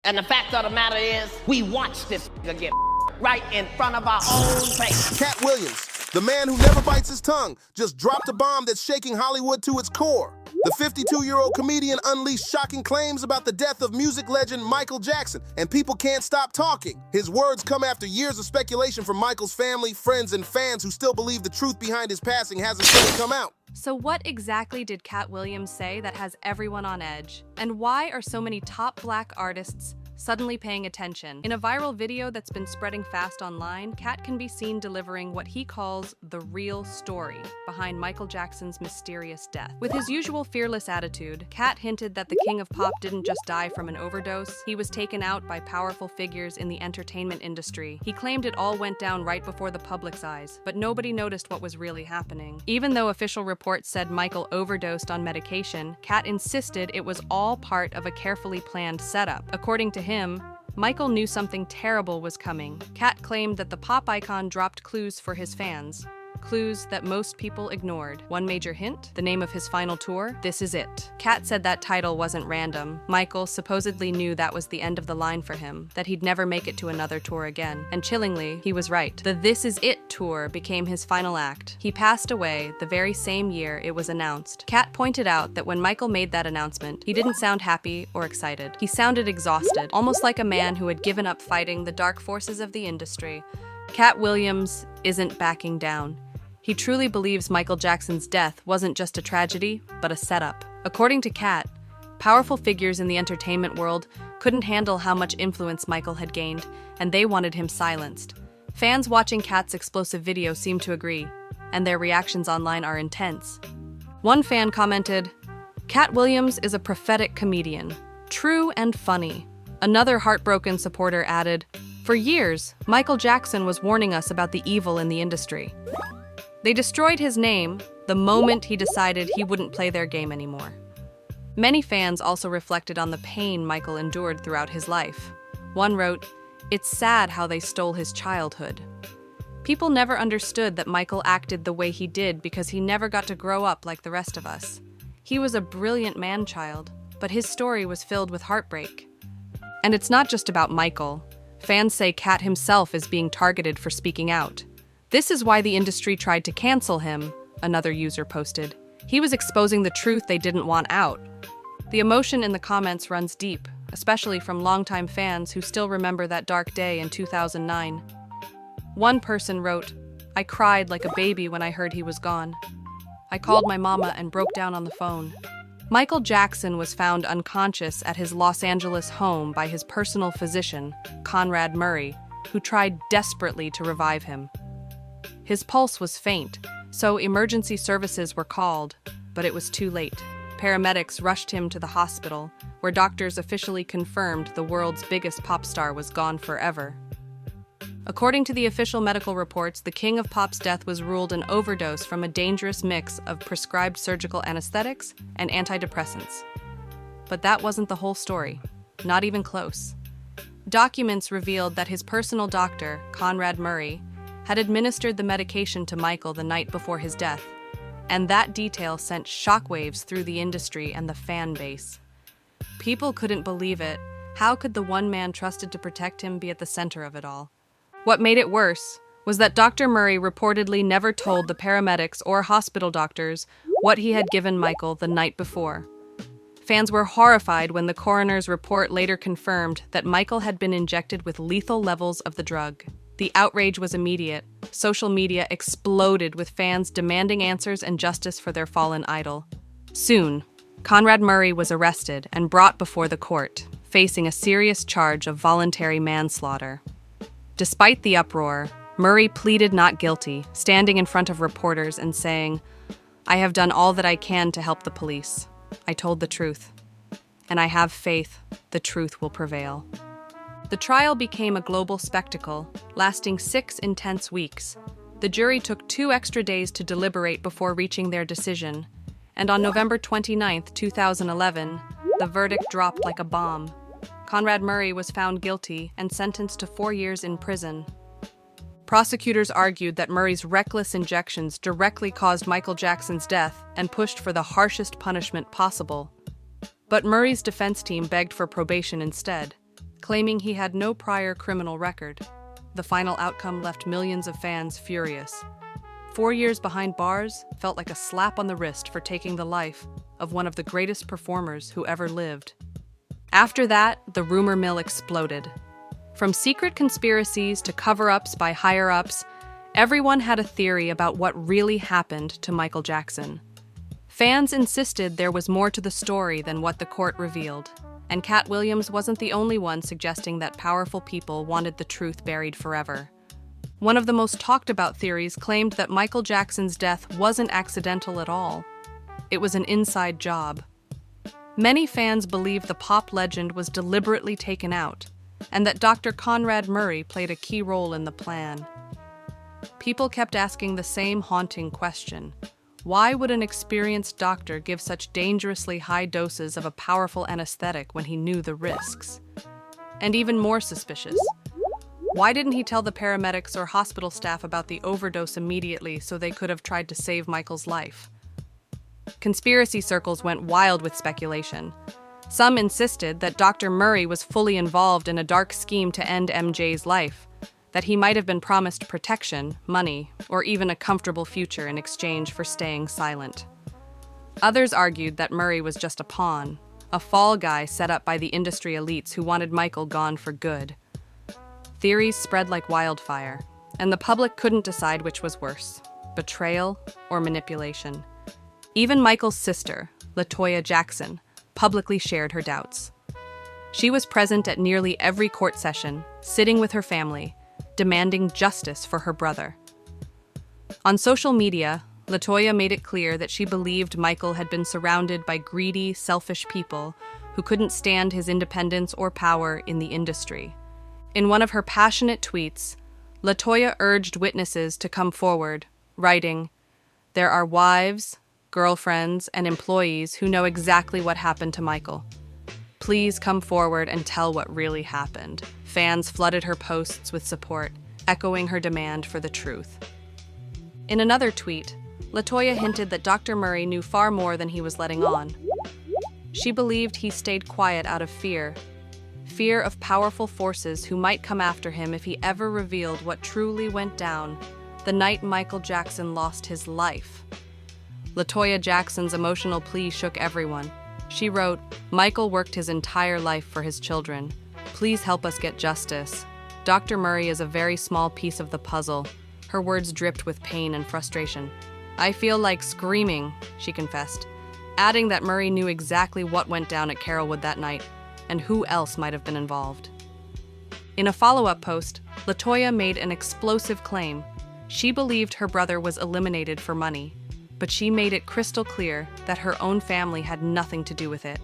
And the fact of the matter is, we watched this get right in front of our own face. Katt Williams, the man who never bites his tongue, just dropped a bomb that's shaking Hollywood to its core. The 52-year-old comedian unleashed shocking claims about the death of music legend Michael Jackson, and people can't stop talking. His words come after years of speculation from Michael's family, friends, and fans who still believe the truth behind his passing hasn't fully come out. So what exactly did Katt Williams say that has everyone on edge? And why are so many top Black artists suddenly paying attention? In a viral video that's been spreading fast online, Katt can be seen delivering what he calls the real story behind Michael Jackson's mysterious death. With his usual fearless attitude, Katt hinted that the king of pop didn't just die from an overdose, he was taken out by powerful figures in the entertainment industry. He claimed it all went down right before the public's eyes, but nobody noticed what was really happening. Even though official reports said Michael overdosed on medication, Katt insisted it was all part of a carefully planned setup. According to him, Michael knew something terrible was coming. Katt claimed that the pop icon dropped clues for his fans. Clues that most people ignored. One major hint? The name of his final tour? This Is It. Katt said that title wasn't random. Michael supposedly knew that was the end of the line for him, that he'd never make it to another tour again. And chillingly, he was right. The This Is It tour became his final act. He passed away the very same year it was announced. Katt pointed out that when Michael made that announcement, he didn't sound happy or excited. He sounded exhausted, almost like a man who had given up fighting the dark forces of the industry. Katt Williams isn't backing down. He truly believes Michael Jackson's death wasn't just a tragedy, but a setup. According to Katt, powerful figures in the entertainment world couldn't handle how much influence Michael had gained, and they wanted him silenced. Fans watching Katt's explosive video seem to agree, and their reactions online are intense. One fan commented, "Katt Williams is a prophetic comedian, true and funny." Another heartbroken supporter added, "For years, Michael Jackson was warning us about the evil in the industry. They destroyed his name the moment he decided he wouldn't play their game anymore." Many fans also reflected on the pain Michael endured throughout his life. One wrote, "It's sad how they stole his childhood." People never understood that Michael acted the way he did because he never got to grow up like the rest of us. He was a brilliant man-child, but his story was filled with heartbreak. And it's not just about Michael. Fans say Katt himself is being targeted for speaking out. "This is why the industry tried to cancel him," another user posted. "He was exposing the truth they didn't want out." The emotion in the comments runs deep, especially from longtime fans who still remember that dark day in 2009. One person wrote, "I cried like a baby when I heard he was gone. I called my mama and broke down on the phone." Michael Jackson was found unconscious at his Los Angeles home by his personal physician, Conrad Murray, who tried desperately to revive him. His pulse was faint, so emergency services were called, but it was too late. Paramedics rushed him to the hospital, where doctors officially confirmed the world's biggest pop star was gone forever. According to the official medical reports, the king of pop's death was ruled an overdose from a dangerous mix of prescribed surgical anesthetics and antidepressants. But that wasn't the whole story, not even close. Documents revealed that his personal doctor, Conrad Murray, had administered the medication to Michael the night before his death, and that detail sent shockwaves through the industry and the fan base. People couldn't believe it. How could the one man trusted to protect him be at the center of it all? What made it worse was that Dr. Murray reportedly never told the paramedics or hospital doctors what he had given Michael the night before. Fans were horrified when the coroner's report later confirmed that Michael had been injected with lethal levels of the drug. The outrage was immediate. Social media exploded with fans demanding answers and justice for their fallen idol. Soon, Conrad Murray was arrested and brought before the court, facing a serious charge of voluntary manslaughter. Despite the uproar, Murray pleaded not guilty, standing in front of reporters and saying, "I have done all that I can to help the police. I told the truth. And I have faith the truth will prevail." The trial became a global spectacle, lasting 6 intense weeks. The jury took 2 extra days to deliberate before reaching their decision, and on November 29, 2011, the verdict dropped like a bomb. Conrad Murray was found guilty and sentenced to 4 years in prison. Prosecutors argued that Murray's reckless injections directly caused Michael Jackson's death and pushed for the harshest punishment possible. But Murray's defense team begged for probation instead, claiming he had no prior criminal record. The final outcome left millions of fans furious. 4 years behind bars felt like a slap on the wrist for taking the life of one of the greatest performers who ever lived. After that, the rumor mill exploded. From secret conspiracies to cover-ups by higher-ups, everyone had a theory about what really happened to Michael Jackson. Fans insisted there was more to the story than what the court revealed, and Katt Williams wasn't the only one suggesting that powerful people wanted the truth buried forever. One of the most talked about theories claimed that Michael Jackson's death wasn't accidental at all. It was an inside job. Many fans believe the pop legend was deliberately taken out, and that Dr. Conrad Murray played a key role in the plan. People kept asking the same haunting question: why would an experienced doctor give such dangerously high doses of a powerful anesthetic when he knew the risks? And even more suspicious, why didn't he tell the paramedics or hospital staff about the overdose immediately so they could have tried to save Michael's life? Conspiracy circles went wild with speculation. Some insisted that Dr. Murray was fully involved in a dark scheme to end MJ's life, that he might have been promised protection, money, or even a comfortable future in exchange for staying silent. Others argued that Murray was just a pawn, a fall guy set up by the industry elites who wanted Michael gone for good. Theories spread like wildfire, and the public couldn't decide which was worse, betrayal or manipulation. Even Michael's sister, LaToya Jackson, publicly shared her doubts. She was present at nearly every court session, sitting with her family, demanding justice for her brother. On social media, LaToya made it clear that she believed Michael had been surrounded by greedy, selfish people who couldn't stand his independence or power in the industry. In one of her passionate tweets, LaToya urged witnesses to come forward, writing, "There are wives, girlfriends, and employees who know exactly what happened to Michael. Please come forward and tell what really happened." Fans flooded her posts with support, echoing her demand for the truth. In another tweet, LaToya hinted that Dr. Murray knew far more than he was letting on. She believed he stayed quiet out of fear of powerful forces who might come after him if he ever revealed what truly went down the night Michael Jackson lost his life. LaToya Jackson's emotional plea shook everyone. She wrote, "Michael worked his entire life for his children. Please help us get justice. Dr. Murray is a very small piece of the puzzle." Her words dripped with pain and frustration. "I feel like screaming," she confessed, adding that Murray knew exactly what went down at Carrollwood that night and who else might have been involved. In a follow-up post, LaToya made an explosive claim. She believed her brother was eliminated for money, but she made it crystal clear that her own family had nothing to do with it.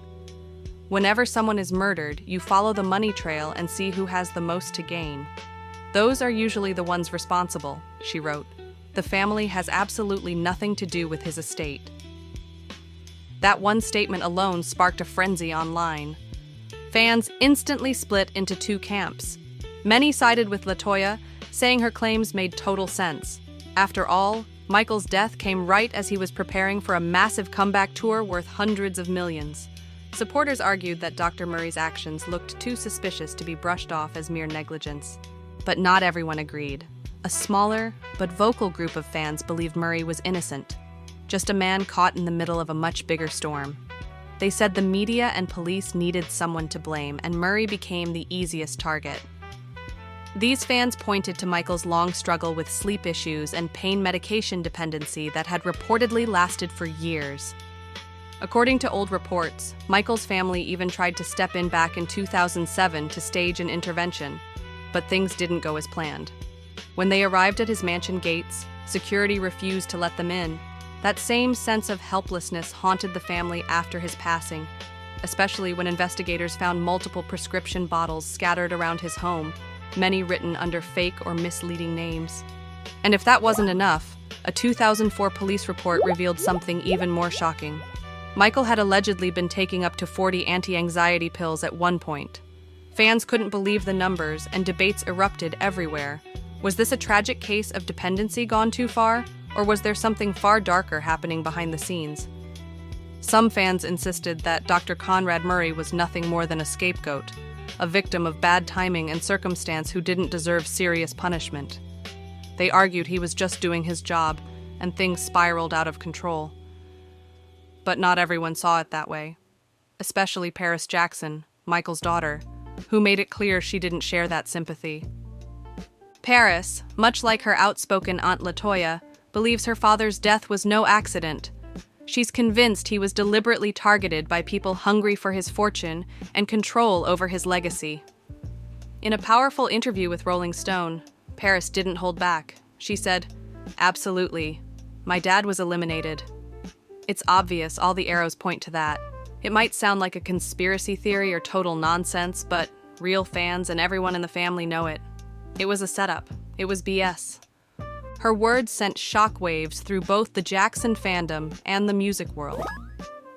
"Whenever someone is murdered, you follow the money trail and see who has the most to gain. Those are usually the ones responsible," she wrote. "The family has absolutely nothing to do with his estate." That one statement alone sparked a frenzy online. Fans instantly split into two camps. Many sided with LaToya, saying her claims made total sense. After all, Michael's death came right as he was preparing for a massive comeback tour worth hundreds of millions. Supporters argued that Dr. Murray's actions looked too suspicious to be brushed off as mere negligence. But not everyone agreed. A smaller, but vocal group of fans believed Murray was innocent, just a man caught in the middle of a much bigger storm. They said the media and police needed someone to blame, and Murray became the easiest target. These fans pointed to Michael's long struggle with sleep issues and pain medication dependency that had reportedly lasted for years. According to old reports, Michael's family even tried to step in back in 2007 to stage an intervention, but things didn't go as planned. When they arrived at his mansion gates, security refused to let them in. That same sense of helplessness haunted the family after his passing, especially when investigators found multiple prescription bottles scattered around his home, many written under fake or misleading names. And if that wasn't enough, a 2004 police report revealed something even more shocking. Michael had allegedly been taking up to 40 anti-anxiety pills at one point. Fans couldn't believe the numbers, and debates erupted everywhere. Was this a tragic case of dependency gone too far, or was there something far darker happening behind the scenes? Some fans insisted that Dr. Conrad Murray was nothing more than a scapegoat, a victim of bad timing and circumstance who didn't deserve serious punishment. They argued he was just doing his job, and things spiraled out of control. But not everyone saw it that way, especially Paris Jackson, Michael's daughter, who made it clear she didn't share that sympathy. Paris, much like her outspoken Aunt LaToya, believes her father's death was no accident. She's convinced he was deliberately targeted by people hungry for his fortune and control over his legacy. In a powerful interview with Rolling Stone, Paris didn't hold back. She said, "Absolutely. My dad was eliminated. It's obvious, all the arrows point to that. It might sound like a conspiracy theory or total nonsense, but real fans and everyone in the family know it. It was a setup. It was BS." Her words sent shockwaves through both the Jackson fandom and the music world.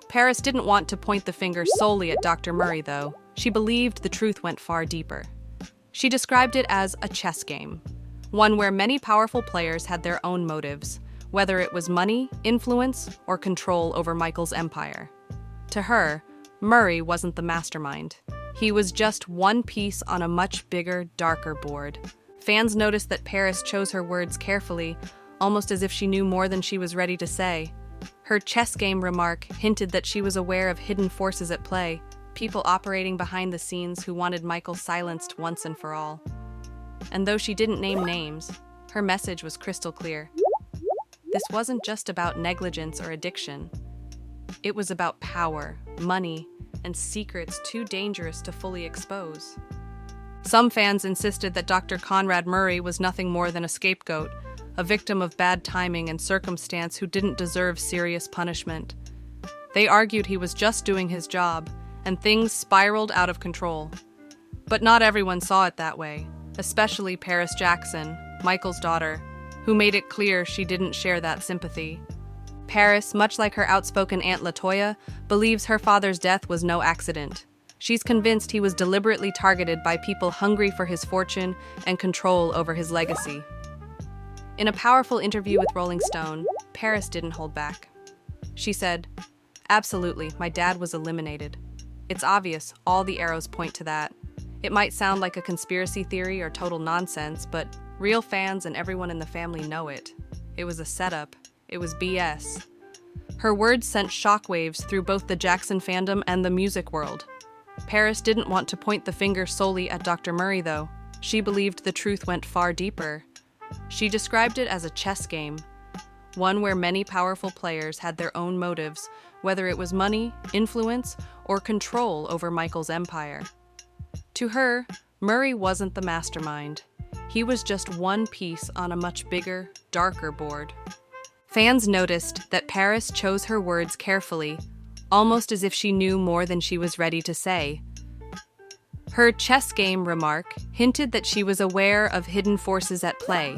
Paris didn't want to point the finger solely at Dr. Murray, though. She believed the truth went far deeper. She described it as a chess game, one where many powerful players had their own motives, whether it was money, influence, or control over Michael's empire. To her, Murray wasn't the mastermind. He was just one piece on a much bigger, darker board. Fans noticed that Paris chose her words carefully, almost as if she knew more than she was ready to say. Her chess game remark hinted that she was aware of hidden forces at play, people operating behind the scenes who wanted Michael silenced once and for all. And though she didn't name names, her message was crystal clear. This wasn't just about negligence or addiction. It was about power, money, and secrets too dangerous to fully expose. Some fans insisted that Dr. Conrad Murray was nothing more than a scapegoat, a victim of bad timing and circumstance who didn't deserve serious punishment. They argued he was just doing his job, and things spiraled out of control. But not everyone saw it that way, especially Paris Jackson, Michael's daughter, who made it clear she didn't share that sympathy. Paris, much like her outspoken Aunt LaToya, believes her father's death was no accident. She's convinced he was deliberately targeted by people hungry for his fortune and control over his legacy. In a powerful interview with Rolling Stone, Paris didn't hold back. She said, "Absolutely, my dad was eliminated. It's obvious, all the arrows point to that. It might sound like a conspiracy theory or total nonsense, but real fans and everyone in the family know it. It was a setup. It was BS." Her words sent shockwaves through both the Jackson fandom and the music world. Paris didn't want to point the finger solely at Dr. Murray, though. She believed the truth went far deeper. She described it as a chess game, one where many powerful players had their own motives, whether it was money, influence, or control over Michael's empire. To her, Murray wasn't the mastermind. He was just one piece on a much bigger, darker board. Fans noticed that Paris chose her words carefully, almost as if she knew more than she was ready to say. Her chess game remark hinted that she was aware of hidden forces at play,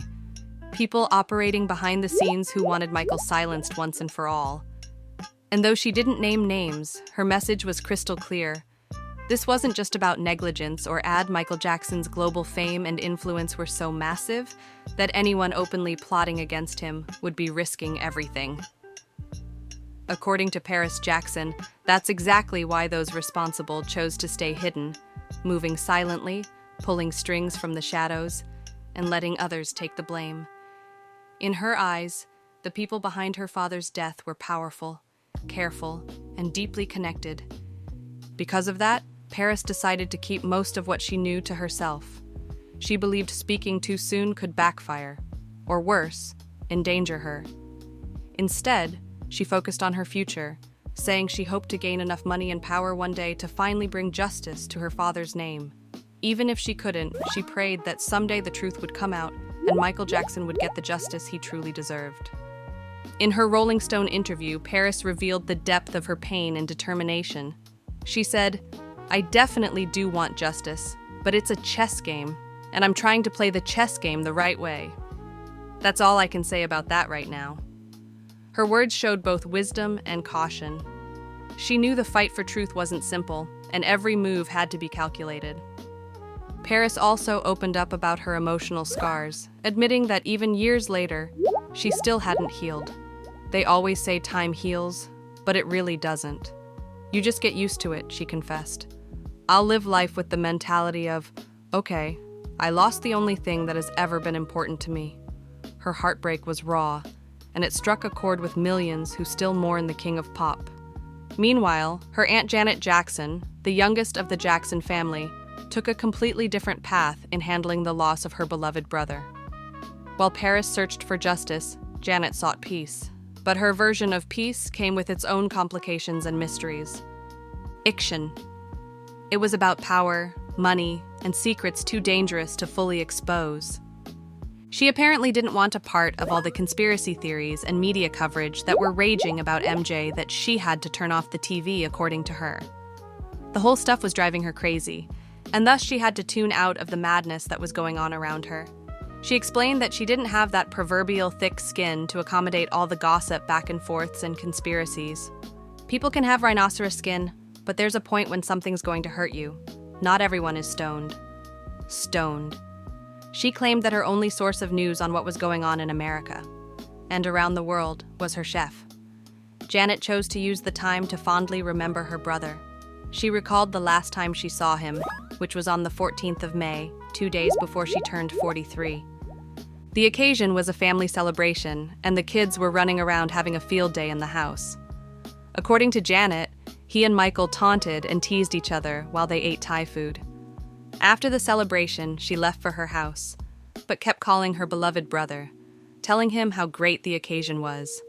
people operating behind the scenes who wanted Michael silenced once and for all. And though she didn't name names, her message was crystal clear. This wasn't just about negligence or Michael Jackson's global fame and influence were so massive that anyone openly plotting against him would be risking everything. According to Paris Jackson, that's exactly why those responsible chose to stay hidden, moving silently, pulling strings from the shadows, and letting others take the blame. In her eyes, the people behind her father's death were powerful, careful, and deeply connected. Because of that, Paris decided to keep most of what she knew to herself. She believed speaking too soon could backfire, or worse, endanger her. Instead, she focused on her future, saying she hoped to gain enough money and power one day to finally bring justice to her father's name. Even if she couldn't, she prayed that someday the truth would come out and Michael Jackson would get the justice he truly deserved. In her Rolling Stone interview, Paris revealed the depth of her pain and determination. She said, "I definitely do want justice, but it's a chess game, and I'm trying to play the chess game the right way. That's all I can say about that right now." Her words showed both wisdom and caution. She knew the fight for truth wasn't simple, and every move had to be calculated. Paris also opened up about her emotional scars, admitting that even years later, she still hadn't healed. They always say time heals, but it really doesn't. You just get used to it, she confessed. I'll live life with the mentality of, okay, I lost the only thing that has ever been important to me. Her heartbreak was raw, and it struck a chord with millions who still mourn the king of pop. Meanwhile, her Aunt Janet Jackson, the youngest of the Jackson family, took a completely different path in handling the loss of her beloved brother. While Paris searched for justice, Janet sought peace. But her version of peace came with its own complications and mysteries. Iction. It was about power, money, and secrets too dangerous to fully expose. She apparently didn't want a part of all the conspiracy theories and media coverage that were raging about MJ that she had to turn off the TV, according to her. The whole stuff was driving her crazy, and thus she had to tune out of the madness that was going on around her. She explained that she didn't have that proverbial thick skin to accommodate all the gossip back and forths and conspiracies. People can have rhinoceros skin, but there's a point when something's going to hurt you. Not everyone is stoned. Stoned. She claimed that her only source of news on what was going on in America and around the world was her chef. Janet chose to use the time to fondly remember her brother. She recalled the last time she saw him, which was on the 14th of May, 2 days before she turned 43. The occasion was a family celebration, and the kids were running around having a field day in the house. According to Janet, he and Michael taunted and teased each other while they ate Thai food. After the celebration, she left for her house, but kept calling her beloved brother, telling him how great the occasion was.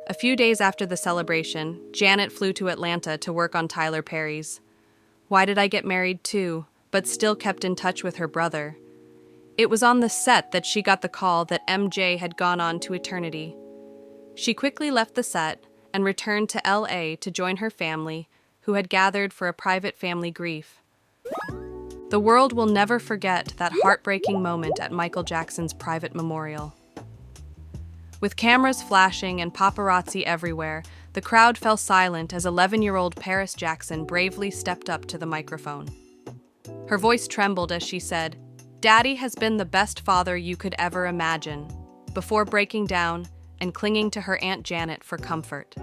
A few days after the celebration, Janet flew to Atlanta to work on Tyler Perry's Why Did I Get Married Too, but still kept in touch with her brother. It was on the set that she got the call that MJ had gone on to eternity. She quickly left the set and returned to LA to join her family, who had gathered for a private family grief. The world will never forget that heartbreaking moment at Michael Jackson's private memorial. With cameras flashing and paparazzi everywhere, the crowd fell silent as 11-year-old Paris Jackson bravely stepped up to the microphone. Her voice trembled as she said, "Daddy has been the best father you could ever imagine," before breaking down and clinging to her Aunt Janet for comfort.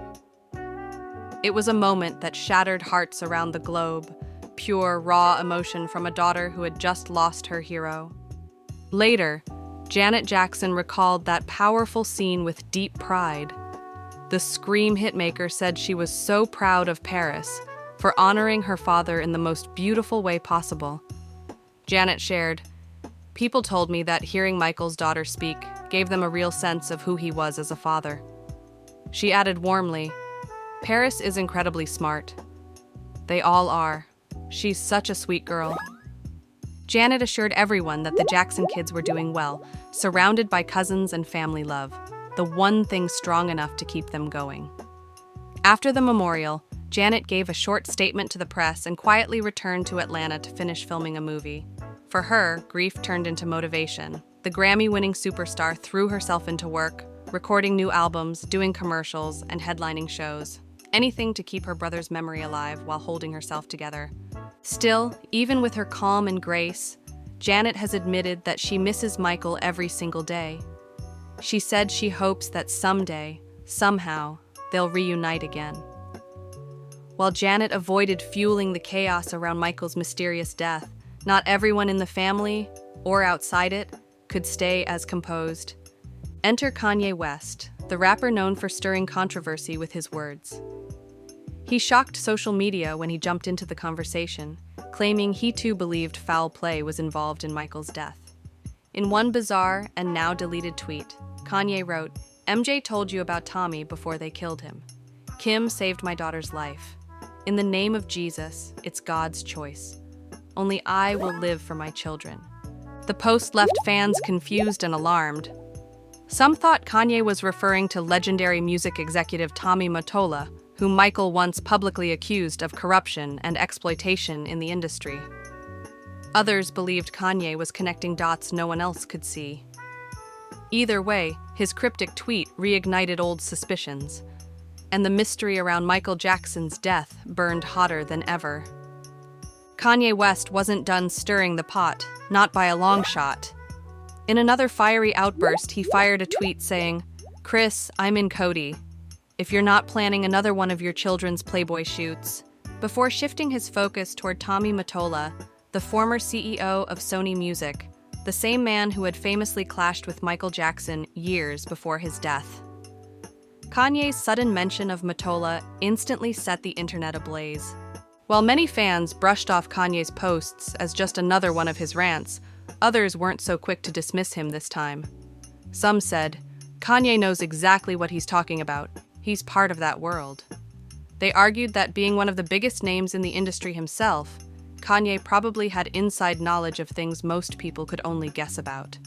It was a moment that shattered hearts around the globe, pure, raw emotion from a daughter who had just lost her hero. Later, Janet Jackson recalled that powerful scene with deep pride. The Scream hitmaker said she was so proud of Paris for honoring her father in the most beautiful way possible. Janet shared, "People told me that hearing Michael's daughter speak gave them a real sense of who he was as a father." She added warmly, "Paris is incredibly smart. They all are. She's such a sweet girl." Janet assured everyone that the Jackson kids were doing well, surrounded by cousins and family love, the one thing strong enough to keep them going. After the memorial, Janet gave a short statement to the press and quietly returned to Atlanta to finish filming a movie. For her, grief turned into motivation. The Grammy-winning superstar threw herself into work, recording new albums, doing commercials, and headlining shows. Anything to keep her brother's memory alive while holding herself together. Still, even with her calm and grace, Janet has admitted that she misses Michael every single day. She said she hopes that someday, somehow, they'll reunite again. While Janet avoided fueling the chaos around Michael's mysterious death, not everyone in the family, or outside it, could stay as composed. Enter Kanye West, the rapper known for stirring controversy with his words. He shocked social media when he jumped into the conversation, claiming he too believed foul play was involved in Michael's death. In one bizarre and now deleted tweet, Kanye wrote, "MJ told you about Tommy before they killed him. Kim saved my daughter's life. In the name of Jesus, it's God's choice. Only I will live for my children." The post left fans confused and alarmed. Some thought Kanye was referring to legendary music executive Tommy Mottola, whom Michael once publicly accused of corruption and exploitation in the industry. Others believed Kanye was connecting dots no one else could see. Either way, his cryptic tweet reignited old suspicions, and the mystery around Michael Jackson's death burned hotter than ever. Kanye West wasn't done stirring the pot, not by a long shot. In another fiery outburst, he fired a tweet saying, "Chris, I'm in Cody. If you're not planning another one of your children's Playboy shoots, before shifting his focus toward Tommy Mottola, the former CEO of Sony Music, the same man who had famously clashed with Michael Jackson years before his death. Kanye's sudden mention of Mottola instantly set the internet ablaze. While many fans brushed off Kanye's posts as just another one of his rants, others weren't so quick to dismiss him this time. Some said, "Kanye knows exactly what he's talking about. He's part of that world." They argued that being one of the biggest names in the industry himself, Kanye probably had inside knowledge of things most people could only guess about.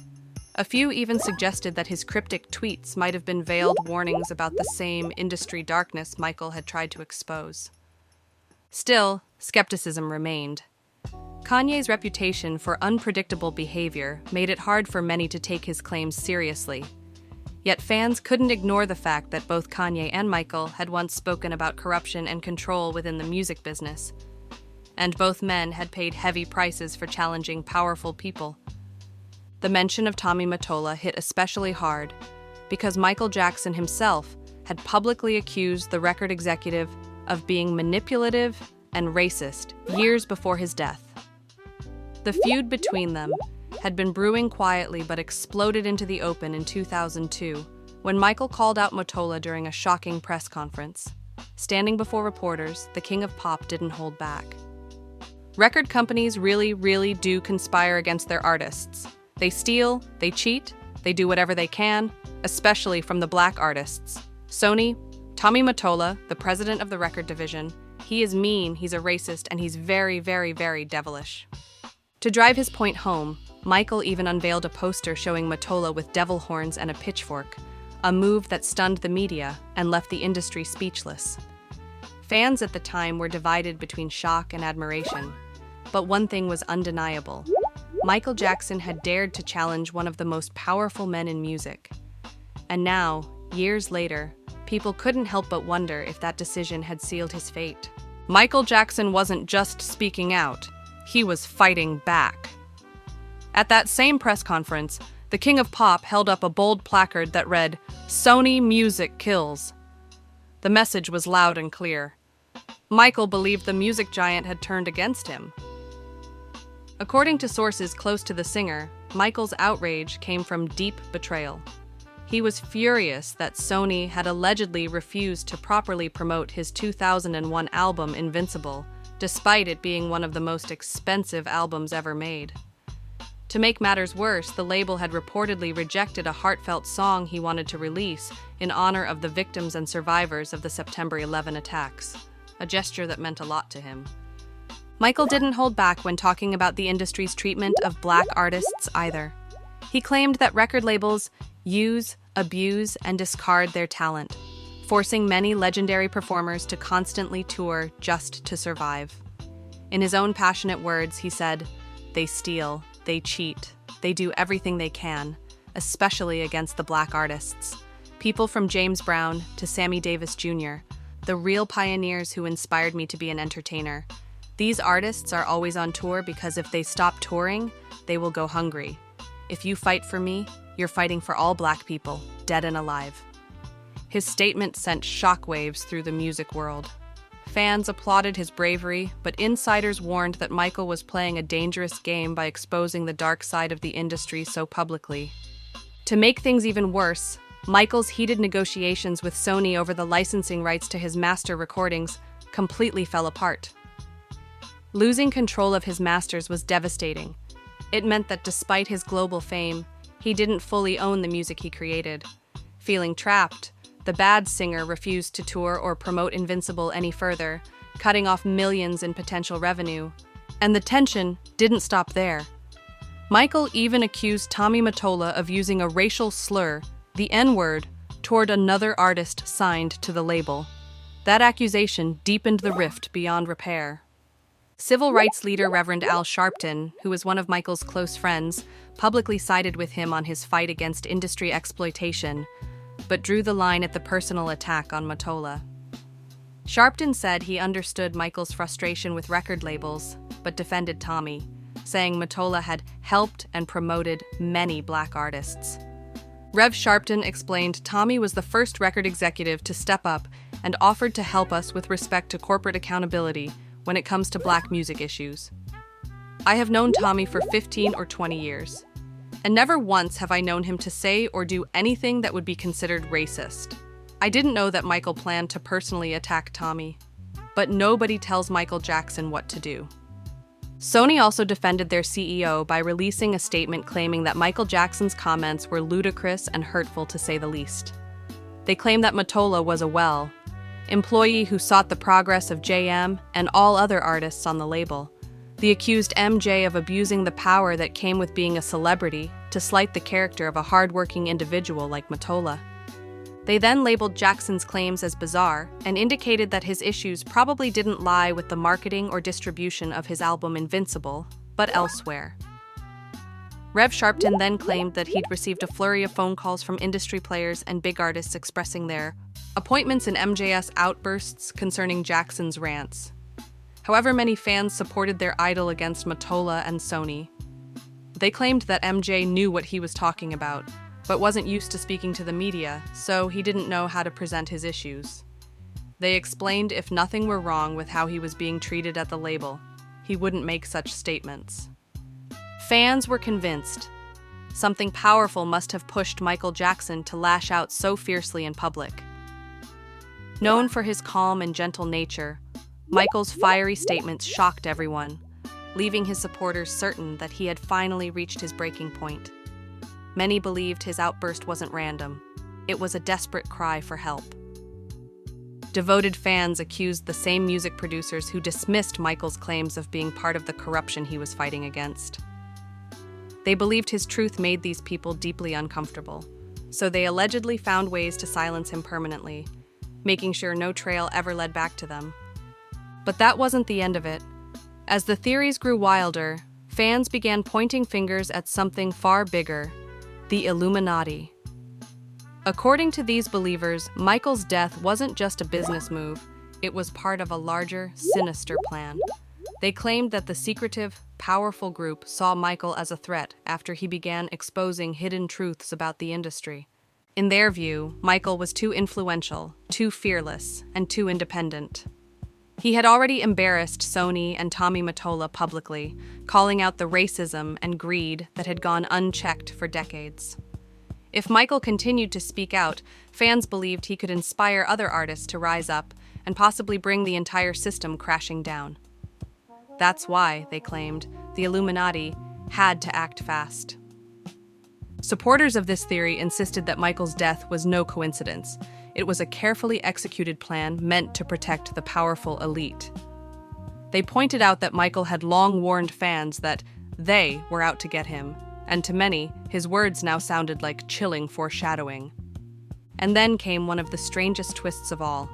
A few even suggested that his cryptic tweets might have been veiled warnings about the same industry darkness Michael had tried to expose. Still, skepticism remained. Kanye's reputation for unpredictable behavior made it hard for many to take his claims seriously. Yet fans couldn't ignore the fact that both Kanye and Michael had once spoken about corruption and control within the music business. And both men had paid heavy prices for challenging powerful people. The mention of Tommy Mottola hit especially hard because Michael Jackson himself had publicly accused the record executive of being manipulative and racist years before his death. The feud between them had been brewing quietly but exploded into the open in 2002 when Michael called out Mottola during a shocking press conference. Standing before reporters, the king of pop didn't hold back. Record companies really do conspire against their artists. They steal, they cheat, they do whatever they can, especially from the black artists. Sony, Tommy Mottola, the president of the record division, he is mean, he's a racist, and he's very devilish. To drive his point home, Michael even unveiled a poster showing Mottola with devil horns and a pitchfork, a move that stunned the media and left the industry speechless. Fans at the time were divided between shock and admiration, but one thing was undeniable. Michael Jackson had dared to challenge one of the most powerful men in music. And now, years later, people couldn't help but wonder if that decision had sealed his fate. Michael Jackson wasn't just speaking out, he was fighting back. At that same press conference, the king of pop held up a bold placard that read, "Sony Music Kills." The message was loud and clear. Michael believed the music giant had turned against him. According to sources close to the singer, Michael's outrage came from deep betrayal. He was furious that Sony had allegedly refused to properly promote his 2001 album Invincible, despite it being one of the most expensive albums ever made. To make matters worse, the label had reportedly rejected a heartfelt song he wanted to release in honor of the victims and survivors of the September 11 attacks, a gesture that meant a lot to him. Michael didn't hold back when talking about the industry's treatment of black artists either. He claimed that record labels use, abuse, and discard their talent, forcing many legendary performers to constantly tour just to survive. In his own passionate words, he said, "They steal, they cheat, they do everything they can, especially against the black artists. People from James Brown to Sammy Davis Jr., the real pioneers who inspired me to be an entertainer. These artists are always on tour because if they stop touring, they will go hungry. If you fight for me, you're fighting for all black people, dead and alive." His statement sent shockwaves through the music world. Fans applauded his bravery, but insiders warned that Michael was playing a dangerous game by exposing the dark side of the industry so publicly. To make things even worse, Michael's heated negotiations with Sony over the licensing rights to his master recordings completely fell apart. Losing control of his masters was devastating. It meant that despite his global fame, he didn't fully own the music he created. Feeling trapped, the bad singer refused to tour or promote Invincible any further, cutting off millions in potential revenue. And the tension didn't stop there. Michael even accused Tommy Mottola of using a racial slur, the N-word, toward another artist signed to the label. That accusation deepened the rift beyond repair. Civil rights leader Reverend Al Sharpton, who was one of Michael's close friends, publicly sided with him on his fight against industry exploitation, but drew the line at the personal attack on Mottola. Sharpton said he understood Michael's frustration with record labels, but defended Tommy, saying Mottola had helped and promoted many black artists. Rev Sharpton explained Tommy was the first record executive to step up and offered to help us with respect to corporate accountability when it comes to black music issues. I have known Tommy for 15 or 20 years, and never once have I known him to say or do anything that would be considered racist. I didn't know that Michael planned to personally attack Tommy, but nobody tells Michael Jackson what to do. Sony also defended their CEO by releasing a statement claiming that Michael Jackson's comments were ludicrous and hurtful to say the least. They claimed that Mottola was a employee who sought the progress of JM and all other artists on the label. The accused MJ of abusing the power that came with being a celebrity to slight the character of a hard-working individual like Mottola. They then labeled Jackson's claims as bizarre and indicated that his issues probably didn't lie with the marketing or distribution of his album Invincible, but elsewhere. Rev Sharpton then claimed that he'd received a flurry of phone calls from industry players and big artists expressing their appointments in MJ's outbursts concerning Jackson's rants. However many fans supported their idol against Mottola and Sony. They claimed that MJ knew what he was talking about, but wasn't used to speaking to the media, so he didn't know how to present his issues. They explained if nothing were wrong with how he was being treated at the label, he wouldn't make such statements. Fans were convinced. Something powerful must have pushed Michael Jackson to lash out so fiercely in public. Known for his calm and gentle nature, Michael's fiery statements shocked everyone, leaving his supporters certain that he had finally reached his breaking point. Many believed his outburst wasn't random. It was a desperate cry for help. Devoted fans accused the same music producers who dismissed Michael's claims of being part of the corruption he was fighting against. They believed his truth made these people deeply uncomfortable, so they allegedly found ways to silence him permanently, making sure no trail ever led back to them. But that wasn't the end of it. As the theories grew wilder, fans began pointing fingers at something far bigger: the Illuminati. According to these believers, Michael's death wasn't just a business move, it was part of a larger, sinister plan. They claimed that the secretive, powerful group saw Michael as a threat after he began exposing hidden truths about the industry. In their view, Michael was too influential, too fearless, and too independent. He had already embarrassed Sony and Tommy Mottola publicly, calling out the racism and greed that had gone unchecked for decades. If Michael continued to speak out, fans believed he could inspire other artists to rise up and possibly bring the entire system crashing down. That's why, they claimed, the Illuminati had to act fast. Supporters of this theory insisted that Michael's death was no coincidence. It was a carefully executed plan meant to protect the powerful elite. They pointed out that Michael had long warned fans that they were out to get him, and to many, his words now sounded like chilling foreshadowing. And then came one of the strangest twists of all.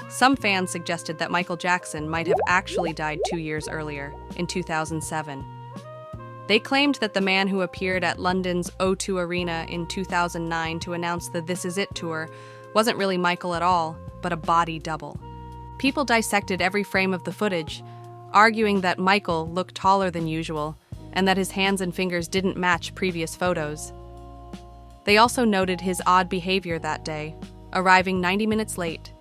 Some fans suggested that Michael Jackson might have actually died 2 years earlier, in 2007. They claimed that the man who appeared at London's O2 Arena in 2009 to announce the This Is It tour wasn't really Michael at all, but a body double. People dissected every frame of the footage, arguing that Michael looked taller than usual and that his hands and fingers didn't match previous photos. They also noted his odd behavior that day, arriving 90 minutes late,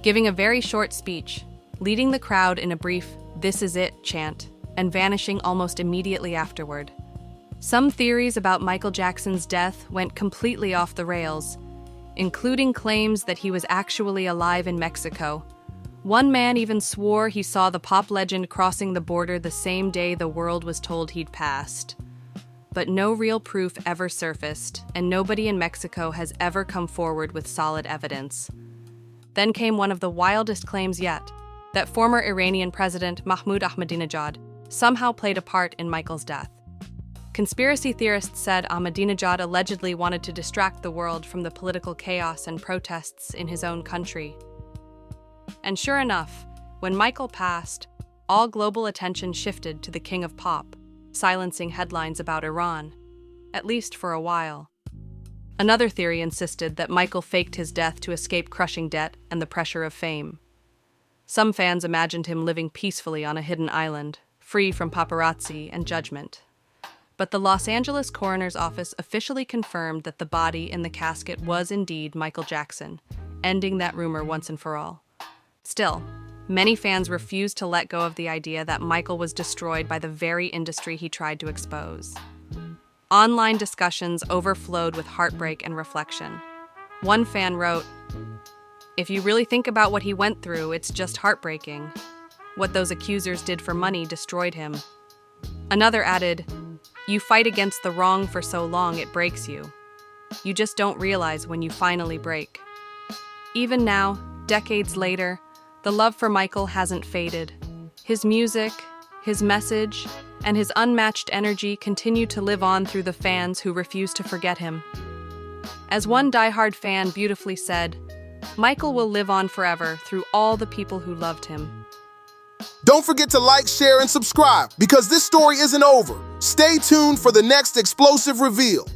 giving a very short speech, leading the crowd in a brief "This is it" chant, and vanishing almost immediately afterward. Some theories about Michael Jackson's death went completely off the rails, including claims that he was actually alive in Mexico. One man even swore he saw the pop legend crossing the border the same day the world was told he'd passed. But no real proof ever surfaced, and nobody in Mexico has ever come forward with solid evidence. Then came one of the wildest claims yet, that former Iranian President Mahmoud Ahmadinejad somehow played a part in Michael's death. Conspiracy theorists said Ahmadinejad allegedly wanted to distract the world from the political chaos and protests in his own country. And sure enough, when Michael passed, all global attention shifted to the king of pop, silencing headlines about Iran, at least for a while. Another theory insisted that Michael faked his death to escape crushing debt and the pressure of fame. Some fans imagined him living peacefully on a hidden island, free from paparazzi and judgment. But the Los Angeles coroner's office officially confirmed that the body in the casket was indeed Michael Jackson, ending that rumor once and for all. Still, many fans refuse to let go of the idea that Michael was destroyed by the very industry he tried to expose. Online discussions overflowed with heartbreak and reflection. One fan wrote, "If you really think about what he went through, it's just heartbreaking. What those accusers did for money destroyed him." Another added, "You fight against the wrong for so long it breaks you. You just don't realize when you finally break." Even now, decades later, the love for Michael hasn't faded. His music, his message, and his unmatched energy continue to live on through the fans who refuse to forget him. As one diehard fan beautifully said, "Michael will live on forever through all the people who loved him." Don't forget to like, share, and subscribe because this story isn't over. Stay tuned for the next explosive reveal.